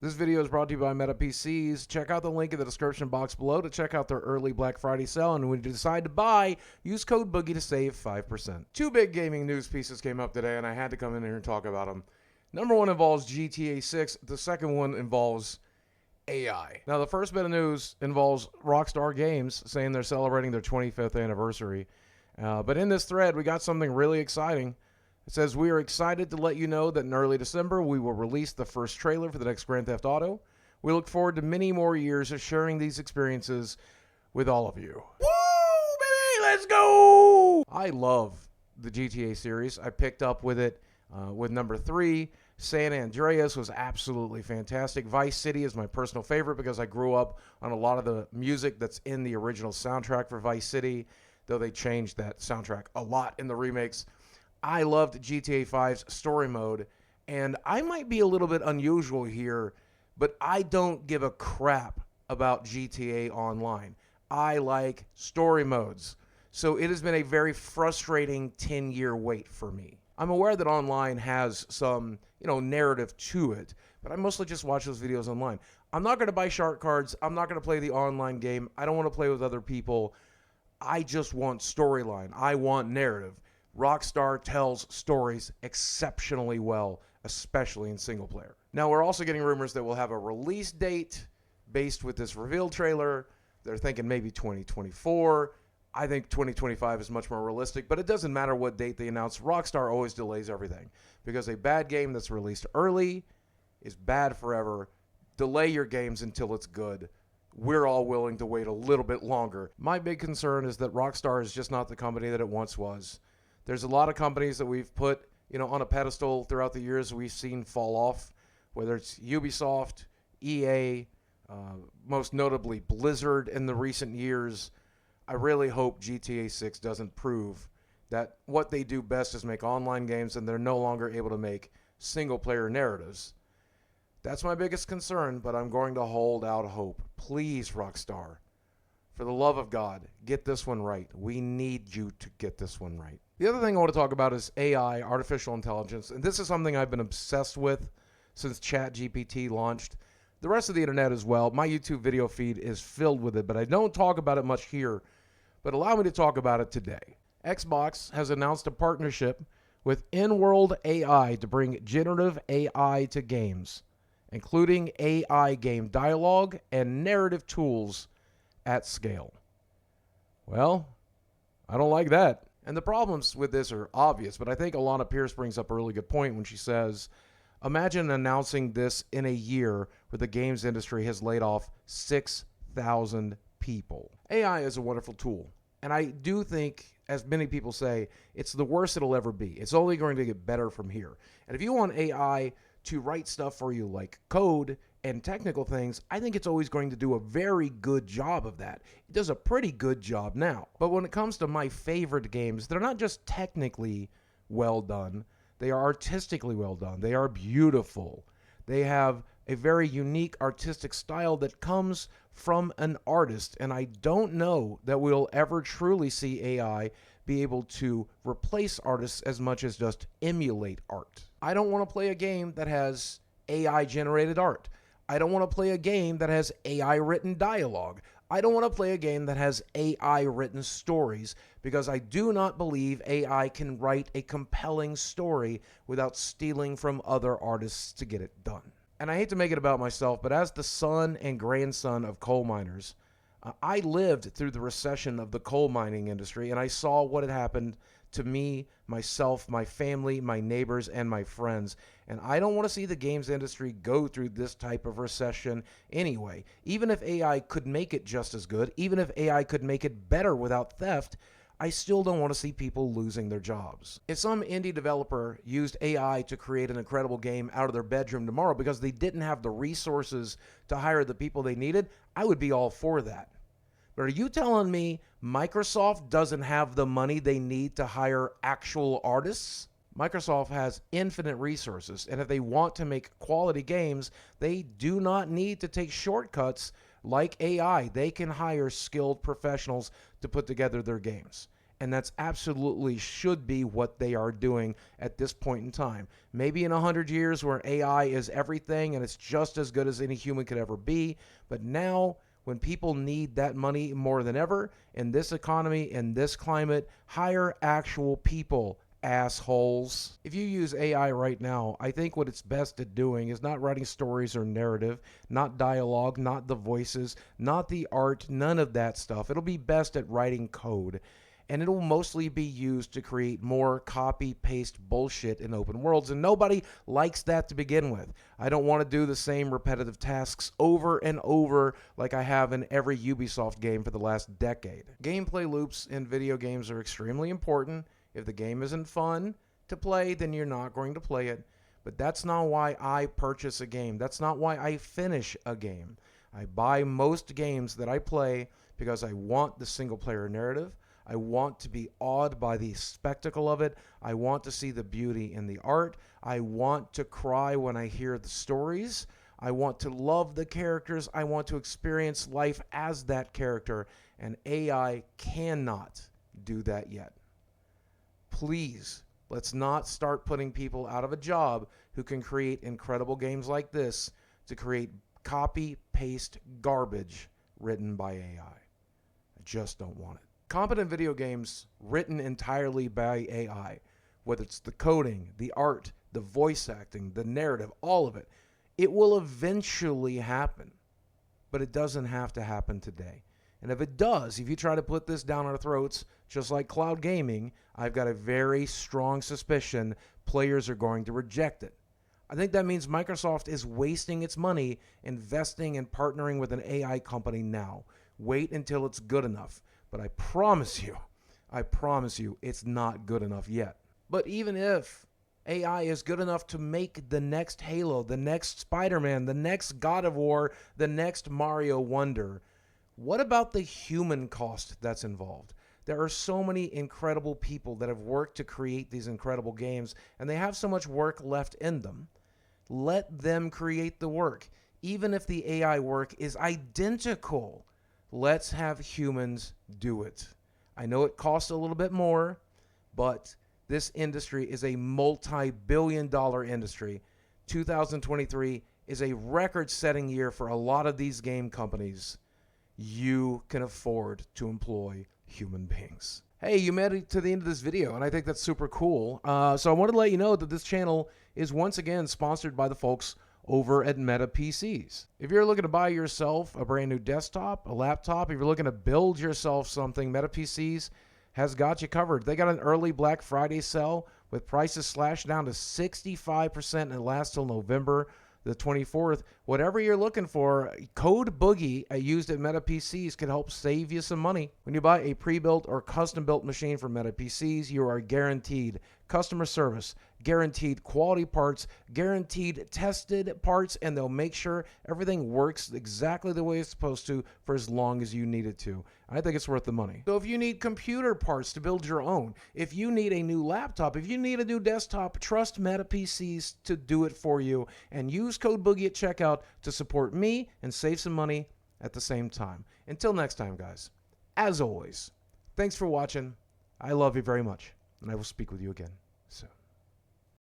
This video is brought to you by Meta PCs. Check out the link in the description box below to check out their early Black Friday sale. And when you decide to buy, use code Boogie to save 5%. Two big gaming news pieces came up today, and I had to come in here and talk about them. Number one involves GTA 6. The second one involves AI. Now, the first bit of news involves Rockstar Games saying they're celebrating their 25th anniversary. But in this thread, we got something really exciting. It says, we are excited to let you know that in early December, we will release the first trailer for the next Grand Theft Auto. We look forward to many more years of sharing these experiences with all of you. Woo, baby, let's go! I love the GTA series. I picked up with it with number 3. San Andreas was absolutely fantastic. Vice City is my personal favorite because I grew up on a lot of the music that's in the original soundtrack for Vice City, though they changed that soundtrack a lot in the remakes. I loved GTA 5's story mode, and I might be a little bit unusual here, but I don't give a crap about GTA Online. I like story modes. So it has been a very frustrating 10-year wait for me. I'm aware that online has some, narrative to it, but I mostly just watch those videos online. I'm not going to buy shark cards. I'm not going to play the online game. I don't want to play with other people. I just want storyline. I want narrative. Rockstar tells stories exceptionally well, especially in single player. Now, we're also getting rumors that we'll have a release date based with this reveal trailer. They're thinking maybe 2024. I think 2025 is much more realistic, but it doesn't matter what date they announce. Rockstar always delays everything because a bad game that's released early is bad forever. Delay your games until it's good. We're all willing to wait a little bit longer. My big concern is that Rockstar is just not the company that it once was. There's a lot of companies that we've put, on a pedestal throughout the years we've seen fall off, whether it's Ubisoft, EA, most notably Blizzard in the recent years. I really hope GTA 6 doesn't prove that what they do best is make online games and they're no longer able to make single-player narratives. That's my biggest concern, but I'm going to hold out hope. Please, Rockstar, for the love of God, get this one right. We need you to get this one right. The other thing I want to talk about is AI, artificial intelligence, and this is something I've been obsessed with since ChatGPT launched. The rest of the internet as well. My YouTube video feed is filled with it, but I don't talk about it much here. But allow me to talk about it today. Xbox has announced a partnership with In-World AI to bring generative AI to games, including AI game dialogue and narrative tools at scale. Well, I don't like that. And the problems with this are obvious, but I think Alana Pierce brings up a really good point when she says, imagine announcing this in a year where the games industry has laid off 6,000 people. AI is a wonderful tool, and I do think, as many people say, it's the worst it'll ever be. It's only going to get better from here. And if you want AI to write stuff for you like code and technical things, I think it's always going to do a very good job of that. It does a pretty good job now. But when it comes to my favorite games, they're not just technically well done, they are artistically well done. They are beautiful. They have a very unique artistic style that comes from an artist, and I don't know that we'll ever truly see AI be able to replace artists as much as just emulate art. I don't want to play a game that has AI-generated art. I don't want to play a game that has AI-written dialogue. I don't want to play a game that has AI-written stories because I do not believe AI can write a compelling story without stealing from other artists to get it done. And I hate to make it about myself, but as the son and grandson of coal miners, I lived through the recession of the coal mining industry, and I saw what had happened to me, myself, my family, my neighbors, and my friends. And I don't want to see the games industry go through this type of recession anyway. Even if AI could make it just as good, even if AI could make it better without theft, I still don't want to see people losing their jobs. If some indie developer used AI to create an incredible game out of their bedroom tomorrow because they didn't have the resources to hire the people they needed, I would be all for that. But are you telling me Microsoft doesn't have the money they need to hire actual artists? Microsoft has infinite resources, and if they want to make quality games, they do not need to take shortcuts like AI. They can hire skilled professionals to put together their games. And that's absolutely should be what they are doing at this point in time. Maybe in 100 years where AI is everything and it's just as good as any human could ever be. But now, when people need that money more than ever, in this economy, in this climate, hire actual people, assholes. If you use AI right now, I think what it's best at doing is not writing stories or narrative, not dialogue, not the voices, not the art, none of that stuff. It'll be best at writing code. And it'll mostly be used to create more copy-paste bullshit in open worlds, and nobody likes that to begin with. I don't want to do the same repetitive tasks over and over like I have in every Ubisoft game for the last decade. Gameplay loops in video games are extremely important. If the game isn't fun to play, then you're not going to play it. But that's not why I purchase a game. That's not why I finish a game. I buy most games that I play because I want the single-player narrative. I want to be awed by the spectacle of it. I want to see the beauty in the art. I want to cry when I hear the stories. I want to love the characters. I want to experience life as that character. And AI cannot do that yet. Please, let's not start putting people out of a job who can create incredible games like this to create copy-paste garbage written by AI. I just don't want it. Competent video games written entirely by AI, whether it's the coding, the art, the voice acting, the narrative, all of it, it will eventually happen. But it doesn't have to happen today. And if it does, if you try to put this down our throats, just like cloud gaming, I've got a very strong suspicion players are going to reject it. I think that means Microsoft is wasting its money investing and partnering with an AI company now. Wait until it's good enough. But I promise you, it's not good enough yet. But even if AI is good enough to make the next Halo, the next Spider-Man, the next God of War, the next Mario Wonder, what about the human cost that's involved? There are so many incredible people that have worked to create these incredible games, and they have so much work left in them. Let them create the work. Even if the AI work is identical, let's have humans do it. I know it costs a little bit more, but this industry is a multi-billion-dollar industry. 2023 is a record-setting year for a lot of these game companies. You can afford to employ human beings. Hey, you made it to the end of this video, and I think that's super cool. So I wanted to let you know that this channel is once again sponsored by the folks over at Meta PCs. If you're looking to buy yourself a brand new desktop, a laptop, if you're looking to build yourself something, Meta PCs has got you covered. They got an early Black Friday sale with prices slashed down to 65%, and it lasts till November the 24th. Whatever you're looking for, code Boogie used at Meta PCs can help save you some money. When you buy a pre-built or custom-built machine from Meta PCs, you are guaranteed customer service, guaranteed quality parts, guaranteed tested parts, and they'll make sure everything works exactly the way it's supposed to for as long as you need it to. I think it's worth the money. So if you need computer parts to build your own, if you need a new laptop, if you need a new desktop, trust Meta PCs to do it for you, and use code Boogie at checkout to support me and save some money at the same time. Until next time, guys, as always, thanks for watching. I love you very much, and I will speak with you again soon.